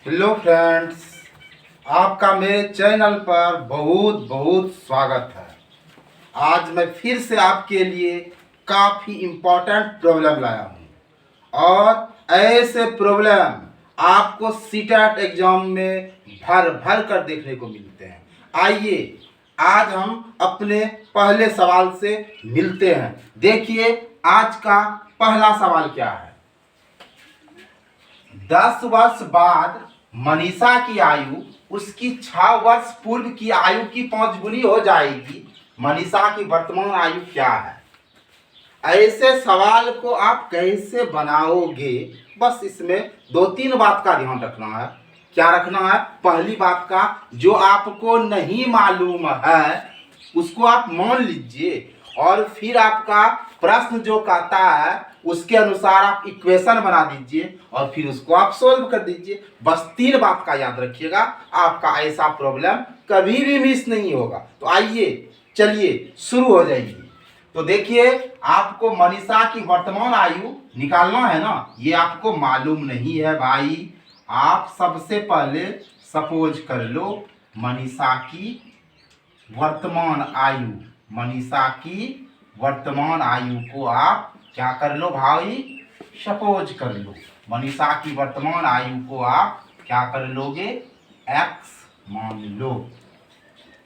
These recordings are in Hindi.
हेलो फ्रेंड्स, आपका मेरे चैनल पर बहुत बहुत स्वागत है। आज मैं फिर से आपके लिए काफ़ी इम्पोर्टेंट प्रॉब्लम लाया हूँ और ऐसे प्रॉब्लम आपको सीटेट एग्जाम में भर भर कर देखने को मिलते हैं। आइए आज हम अपने पहले सवाल से मिलते हैं। देखिए आज का पहला सवाल क्या है। 10 वर्ष बाद मनीषा की आयु उसकी 6 वर्ष पूर्व की आयु की 5 गुनी हो जाएगी। मनीषा की वर्तमान आयु क्या है? ऐसे सवाल को आप कैसे बनाओगे, बस इसमें 2-3 बात का ध्यान रखना है। क्या रखना है? पहली बात का, जो आपको नहीं मालूम है उसको आप मान लीजिए और फिर आपका प्रश्न जो कहता है उसके अनुसार आप इक्वेशन बना दीजिए और फिर उसको आप सोल्व कर दीजिए। बस 3 बात का याद रखिएगा, आपका ऐसा प्रॉब्लम कभी भी मिस नहीं होगा। तो आइए चलिए शुरू हो जाइए। तो देखिए आपको मनीषा की वर्तमान आयु निकालना है ना, ये आपको मालूम नहीं है भाई। आप सबसे पहले सपोज कर लो मनीषा की वर्तमान आयु, मनीषा की वर्तमान आयु को आप क्या कर लो भाई, सपोज कर लो। मनीषा की वर्तमान आयु को आप क्या कर लोगे, x मान लो।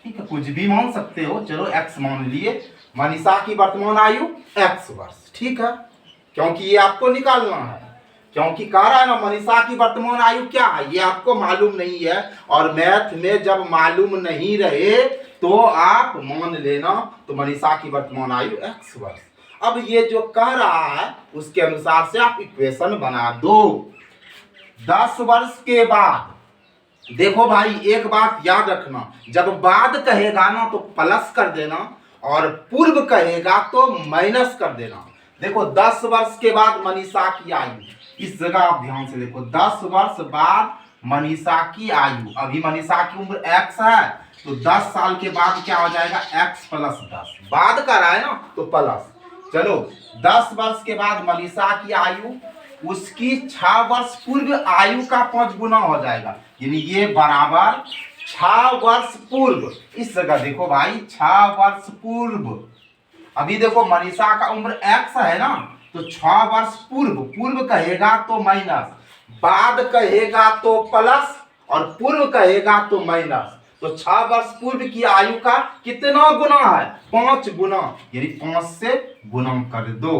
ठीक है, कुछ भी मान सकते हो, चलो x मान लिए। मनीषा की वर्तमान आयु x वर्ष, ठीक है, क्योंकि ये आपको निकालना है। क्योंकि कह रहा है ना मनीषा की वर्तमान आयु क्या है, ये आपको मालूम नहीं है। और मैथ में जब मालूम नहीं रहे तो आप मान लेना, तो मनीषा की वर्तमान आयु x वर्ष। अब ये जो कह रहा है उसके अनुसार से आप इक्वेशन बना दो। 10 वर्ष के बाद, देखो भाई एक बात याद रखना, जब बाद कहेगा ना तो प्लस कर देना और पूर्व कहेगा तो माइनस कर देना। देखो 10 वर्ष के बाद मनीषा की आयु, इस जगह आप ध्यान से देखो, 10 वर्ष बाद मनीषा की आयु, अभी मनीषा की उम्र x है तो 10 साल के बाद क्या हो जाएगा, x प्लस 10। बाद का रहा है ना तो प्लस। चलो 10 वर्ष के बाद मनीषा की आयु उसकी 6 वर्ष पूर्व आयु का 5 गुना हो जाएगा, यानी ये बराबर 6 वर्ष पूर्व। इस जगह देखो भाई 6 वर्ष पूर्व, अभी देखो मनीषा का उम्र x है ना, तो 6 वर्ष पूर्व, पूर्व कहेगा तो माइनस, बाद कहेगा तो प्लस और पूर्व कहेगा तो माइनस। तो 6 वर्ष पूर्व की आयु का कितना गुना है, 5 गुना, यानी 5 से गुना कर दो।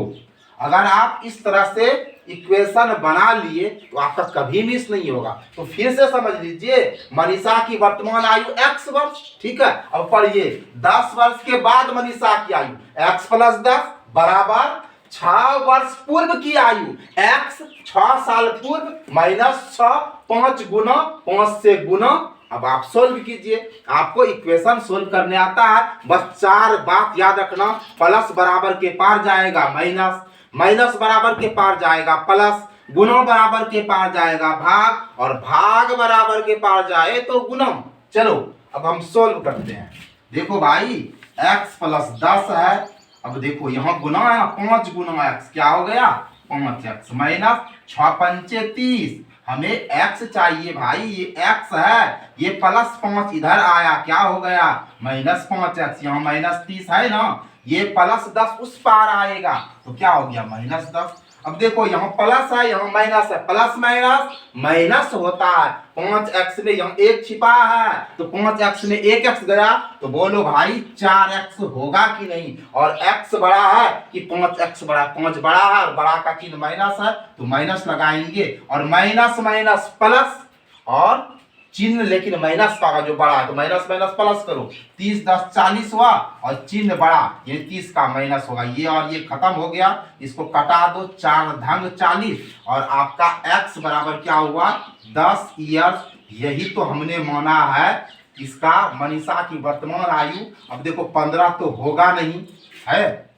अगर आप इस तरह से इक्वेशन बना लिए तो आपका कभी मिस नहीं होगा। तो फिर से समझ लीजिए, मनीषा की वर्तमान आयु x वर्ष, ठीक है। अब पढ़िए 10 वर्ष के बाद मनीषा की आयु x प्लस 10 बराबर 6 वर्ष पूर्व की आयु x 6 साल पूर्व माइनस 6, 5 गुना, 5 से गुना। अब आप सोल्व कीजिए, आपको इक्वेशन सोल्व करने आता है। बस 4 बात याद रखना, प्लस बराबर के पार जाएगा माइनस, माइनस बराबर के पार जाएगा प्लस, गुना बराबर के पार जाएगा भाग और भाग बराबर के पार जाए तो गुणम। चलो अब हम सोल्व करते हैं। देखो भाई x प्लस 10 है, अब देखो यहाँ गुना है ना, 5 गुना x क्या हो गया, 5x माइनस 6 पंचे 30, हमें x चाहिए भाई, ये x है, ये प्लस 5 इधर आया क्या हो गया, माइनस 5x, यहाँ माइनस 30 है ना, ये प्लस 10 उस पार आएगा तो क्या हो गया, माइनस 10। अब देखो यहाँ प्लस है यहाँ माइनस है, प्लस माइनस माइनस होता है। 5x में यहाँ 1 छिपा है तो 5x में 1x गया, तो बोलो भाई 4x होगा कि नहीं। और x बड़ा है कि 5x बड़ा, 5 बड़ा है और बड़ा का चिन्ह माइनस है तो माइनस लगाएंगे और माइनस माइनस प्लस और चिन्ह लेकिन माइनस का जो बड़ा है तो माइनस माइनस प्लस करो, 30 10 40 हुआ और चिन्ह बड़ा ये 30 का माइनस होगा, ये और ये खत्म हो गया, इसको कटा दो, 4 ढंग 40 और आपका x बराबर क्या हुआ, 10 ईयर्स। यही तो हमने माना है इसका मनीषा की वर्तमान आयु। अब देखो 15 तो होगा नहीं है,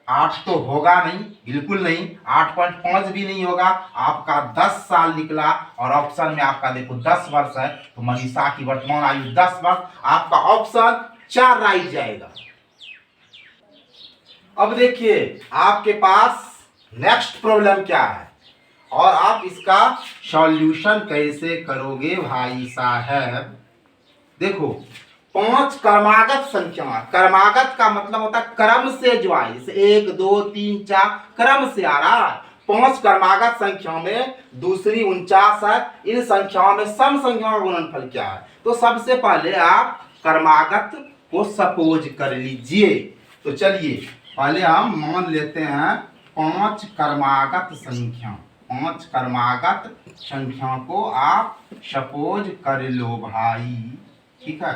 8 तो होगा नहीं, बिल्कुल नहीं, 8.5 भी नहीं होगा, आपका 10 साल निकला और ऑप्शन में आपका देखो 10 वर्ष है, तो मनीषा की वर्तमान आयु 10 वर्ष, आपका ऑप्शन 4 राइट जाएगा। अब देखिए आपके पास नेक्स्ट प्रॉब्लम क्या है। और आप इसका सॉल्यूशन कैसे करोगे भाई साहब। देखो 5 क्रमागत संख्या, क्रमागत का मतलब होता है क्रम से जो आए, जैसे 1 2 3 4 क्रम से आ रहा है। 5 क्रमागत संख्या में दूसरी 49 है। इन संख्याओं में सम संख्याओं का गुणनफल क्या है? तो सबसे पहले आप क्रमागत को सपोज कर लीजिए। तो चलिए पहले हम मान लेते हैं 5 क्रमागत संख्या। 5 क्रमागत संख्या को आप सपोज कर लो भाई, ठीक है।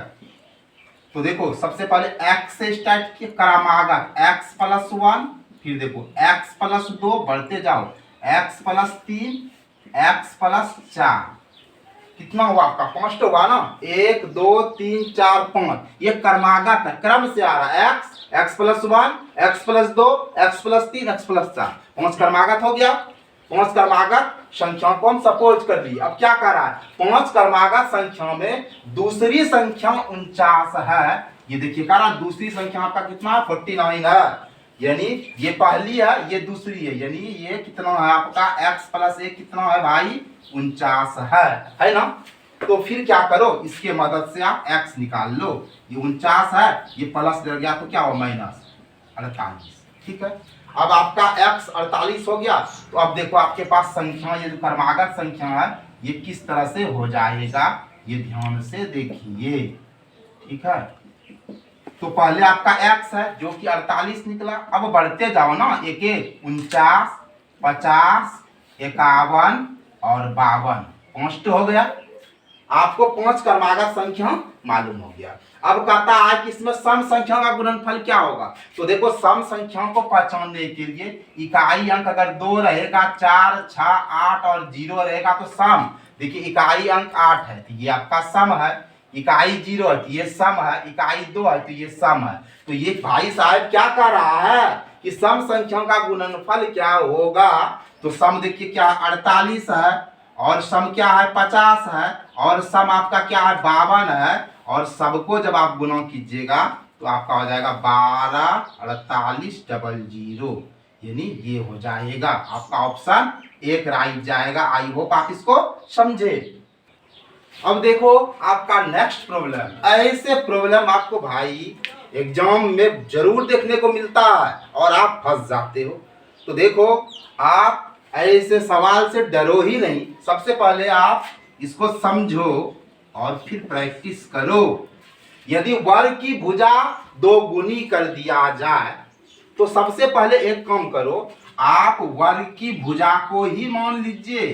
तो देखो सबसे पहले x से स्टार्ट किया क्रमागत, x + 1, फिर देखो x + 2 बढ़ते जाओ, x + 3, x + 4, कितना हुआ आपका 5 होगा ना। 1 2 3 4 5, ये क्रमागत है, क्रम से आ रहा है। x + 1, x + 2, x + 3, x + 4, 5 क्रमागत हो गया। 5 क्रमागत संख्या को हम सपोज कर लिए। अब क्या कर रहा है, 5 क्रमागत संख्या में दूसरी संख्या 49 है। ये देखिए कह रहा दूसरी संख्या आपका कितना है 49 है, यानी ये पहली है ये दूसरी है, यानी ये कितना है आपका x + 1 कितना है भाई 49 है ना। तो फिर क्या करो, इसके मदद से आप x निकाल लो। ये 49 है, ये प्लस लग गया तो क्या हो -48, ठीक है। अब आपका x 48 हो गया। तो अब देखो आपके पास संख्या, ये जो क्रमागत संख्या है ये किस तरह से हो जाएगा, ये ध्यान से देखिए, ठीक है। तो पहले आपका x है जो कि 48 निकला। अब बढ़ते जाओ ना, 1 1 49 50 51 और 52, 5 हो गया। आपको 5 क्रमागत संख्या मालूम हो गया। अब कहता है कि इसमें सम संख्या का गुणनफल क्या होगा। तो देखो सम संख्याओं को पहचानने के लिए इकाई अंक अगर 2 रहेगा, 4 6 8 और 0 रहेगा तो सम, देखिए इकाई अंक 8 है तो ये आपका सम है, इकाई 0 है तो ये सम है, इकाई 2 है तो ये सम है। तो ये भाई साहब क्या कर रहा है कि सम संख्याओं का गुणनफल क्या होगा। तो सम देखिए क्या 48 है, और सम क्या है 50 है, और सम आपका क्या है 52 है, और सबको जब आप गुणा कीजिएगा तो आपका हो जाएगा 12 48 00, यानी ये हो जाएगा आपका ऑप्शन 1 राइट जाएगा। आई होप आप इसको समझे। अब देखो आपका नेक्स्ट प्रॉब्लम, ऐसे प्रॉब्लम आपको भाई एग्जाम में जरूर देखने को मिलता है और आप फंस जाते हो। तो देखो आप ऐसे सवाल से डरो ही नहीं, सबसे पहले आप इसको समझो और फिर प्रैक्टिस करो। यदि वर्ग की भुजा 2 गुनी कर दिया जाए तो सबसे पहले एक काम करो, आप वर्ग की भुजा को ही मान लीजिए।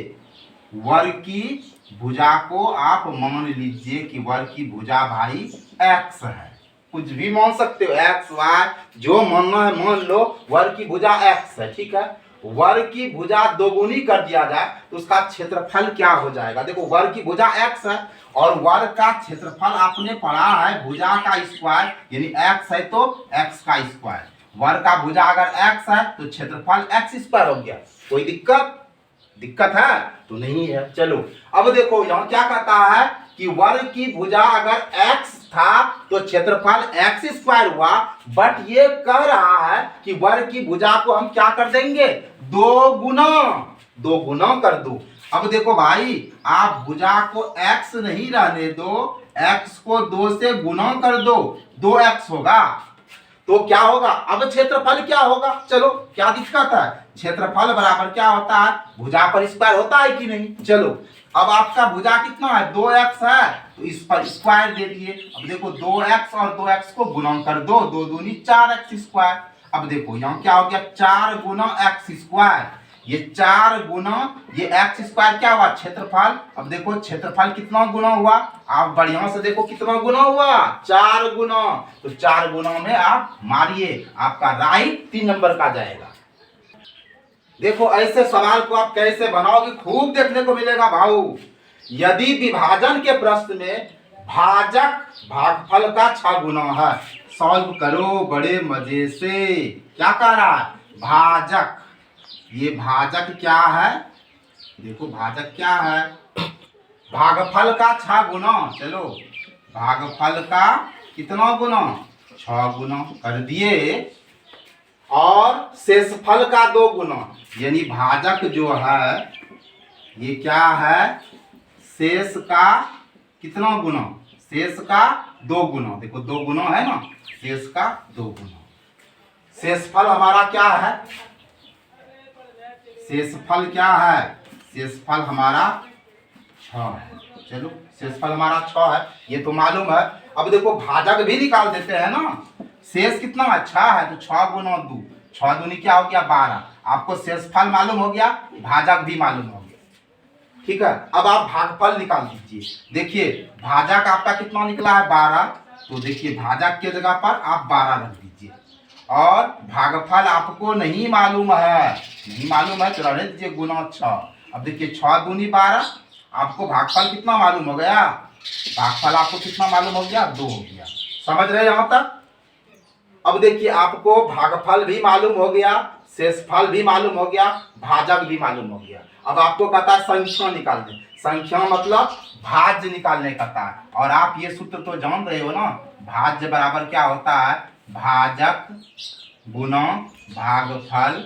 वर्ग की भुजा को आप मान लीजिए कि वर्ग की भुजा भाई x है, कुछ भी मान सकते हो, x y जो मानना है मान लो। वर्ग की भुजा x है, ठीक है। वर्ग की भुजा 2 गुनी कर दिया जाए तो उसका क्षेत्रफल क्या हो जाएगा। देखो वर्ग की भुजा x है और वर्ग का क्षेत्रफल आपने पढ़ा है भुजा का स्क्वायर, यानी x है तो x का स्क्वायर। वर्ग का भुजा अगर x है तो क्षेत्रफल x² हो गया। कोई दिक्कत है तो नहीं है। चलो अब देखो यहाँ क्या कहता है कि वर्ग की भुजा अगर x था तो क्षेत्रफल x² हुआ, बट ये कह रहा है कि वर्ग की भुजा को हम क्या कर देंगे 2 गुना कर दो। अब देखो भाई आप भुजा को x नहीं रहने दो, x को 2 से गुना कर दो, 2x होगा। तो क्या होगा, अब क्षेत्रफल क्या होगा। चलो क्या दिक्कत है, क्षेत्रफल बराबर क्या होता है भुजा पर स्क्वायर होता है कि नहीं। चलो अब आपका भुजा कितना है 2x है तो इस पर स्क्वायर दे दिए। अब देखो 2x और 2x को गुणा कर दो, 2 दूनी 4x²। अब देखो यहाँ क्या हो गया 4 गुना x², ये 4 गुना ये x² क्या हुआ क्षेत्रफल। अब देखो क्षेत्रफल कितना गुना हुआ, आप बढ़िया से देखो कितना गुना हुआ 4 गुना। तो 4 गुना में आप मारिए, आपका राइट 3 नंबर का जाएगा। देखो ऐसे सवाल को आप कैसे बनाओगे खूब देखने को मिलेगा भाऊ। यदि विभाजन के प्रश्न में भाजक भागफल का 6 गुना है, सॉल्व करो बड़े मजे से। क्या कह रहा है भाजक, ये भाजक क्या है, देखो भाजक क्या है भागफल का 6 गुना। चलो भागफल का कितना गुना 6 गुना कर दिए, और शेषफल का 2 गुना, यानी भाजक जो है ये क्या है, शेष का कितना गुना, शेष का 2 गुना, देखो 2 गुना है ना, शेष का 2 गुना। शेषफल हमारा क्या है, शेषफल क्या है, शेषफल हमारा 6 है। चलो शेषफल हमारा 6 है, ये तो मालूम है। अब देखो भाजक भी निकाल देते हैं ना, शेष कितना है, 6 है, तो 6 गुना 2, 6 दूनी क्या हो गया 12। आपको शेषफल मालूम हो गया, भाजक भी मालूम हो गया। ठीक है, अब आप भागफल निकाल दीजिए। देखिए भाजक आपका कितना निकला है 12, तो देखिए भाजक के जगह पर आप 12 रख दीजिए। और भागफल आपको नहीं मालूम है, नहीं मालूम है तो रहने दीजिए गुना 6। अब देखिए 6 दूनी 12, आपको भागफल कितना मालूम हो गया, भागफल आपको कितना मालूम हो गया, 2 हो गया। समझ रहे यहां तक। अब देखिए आपको भागफल भी मालूम हो गया, शेषफल भी मालूम हो गया, भाजक भी मालूम हो गया। अब आपको कहता है संख्या निकाल दें, संख्या मतलब भाज्य निकालने कहता है। और आप ये सूत्र तो जान रहे हो ना, भाज्य बराबर क्या होता है, भाजक गुना भागफल,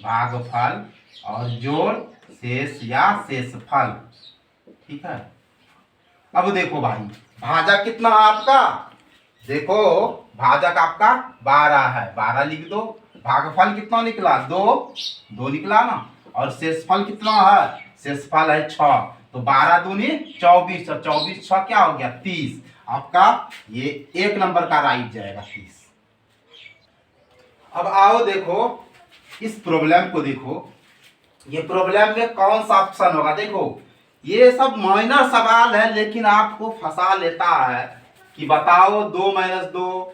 भागफल और जोड़ शेष या शेषफल। ठीक है, अब देखो भाई भाजक कितना है आपका, देखो भाजक आपका 12 है, 12 लिख दो। भागफल कितना निकला, 2 निकला ना। और शेषफल कितना है, शेषफल है 6, तो 12 दूनी 24 और 24 6 क्या हो गया 30। आपका ये 1 नंबर का राइट जाएगा 30। अब आओ देखो इस प्रॉब्लम को देखो, ये प्रॉब्लम में कौन सा ऑप्शन होगा। देखो ये सब माइनर सवाल है, लेकिन आपको फंसा लेता है कि बताओ 2 - 2,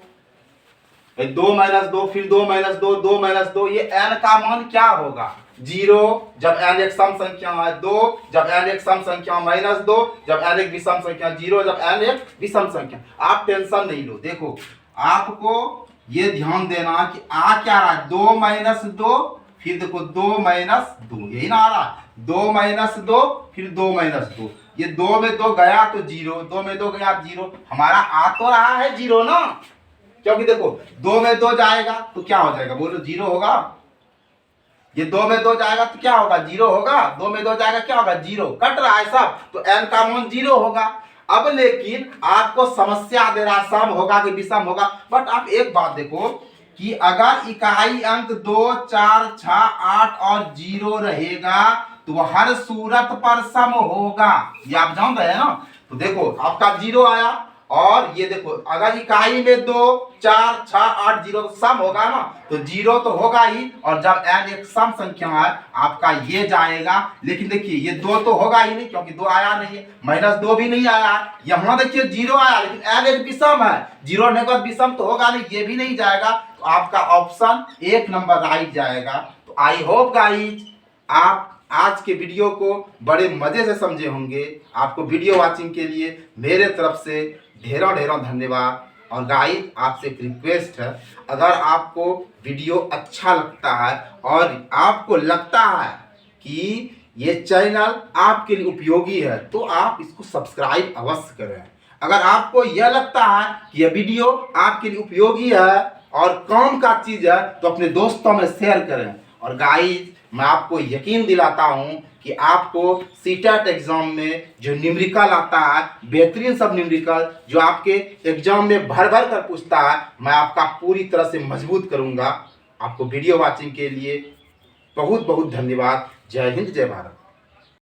2 - 2, फिर 2 - 2, 2 - 2, ये n का मान क्या होगा, 0 जब n एक सम संख्या है, 2 जब n एक सम संख्या, -2 जब n एक विषम संख्या, 0 जब n एक विषम संख्या। आप टेंशन नहीं लो, देखो आपको ये ध्यान देना कि आ क्या रहा है, 2 - 2, फिर देखो 2 - 2, यही ना आ रहा है, 2 - 2 फिर 2 - 2, ये 2 में 2 गया तो 0, 2 में 2 गया 0, हमारा आ तो रहा है 0 ना, क्योंकि देखो 2 में 2 जाएगा तो क्या हो जाएगा, बोलो 0 होगा। ये 2 में 2 जाएगा तो क्या होगा, 0 होगा। 2 में 2 जाएगा क्या होगा, 0, कट रहा है सब, तो n का मान 0 होगा। अब लेकिन आपको समस्या दे रहा सम होगा कि विषम होगा, बट आप एक बात देखो कि अगर इकाई अंक 2, 4, 6, 8 और 0 रहेगा तो हर सूरत पर सम होगा, ये आप जान रहे हैं ना। तो देखो आपका 0 आया, और ये देखो अगर इकाई में 2, 4, 6, 8, 0 तो सम होगा ना, तो 0 तो होगा ही। और जब n एक सम संख्या है आपका ये जाएगा, लेकिन देखिए ये 2 तो होगा ही नहीं क्योंकि 2 आया नहीं है, -2 भी नहीं आया है, यहाँ देखिए 0 आया, लेकिन n एक विषम है, 0 होने के बाद विषम तो होगा नहीं, ये भी नहीं जाएगा। तो आपका ऑप्शन 1 नंबर राइट जाएगा। तो आई होप गाइज आप आज के वीडियो को बड़े मजे से समझे होंगे। आपको वीडियो वाचिंग के लिए मेरे तरफ से ढेरों ढेरों धन्यवाद। और गाइस आपसे एक रिक्वेस्ट है, अगर आपको वीडियो अच्छा लगता है और आपको लगता है कि ये चैनल आपके लिए उपयोगी है, तो आप इसको सब्सक्राइब अवश्य करें। अगर आपको यह लगता है कि यह वीडियो आपके लिए उपयोगी है और काम का चीज़ है, तो अपने दोस्तों में शेयर करें। और गाइस मैं आपको यकीन दिलाता हूं कि आपको सीटेट एग्जाम में जो न्यूमेरिकल आता है, बेहतरीन सब न्यूमेरिकल जो आपके एग्जाम में भर भर कर पूछता है, मैं आपका पूरी तरह से मजबूत करूंगा। आपको वीडियो वाचिंग के लिए बहुत बहुत धन्यवाद। जय हिंद, जय भारत।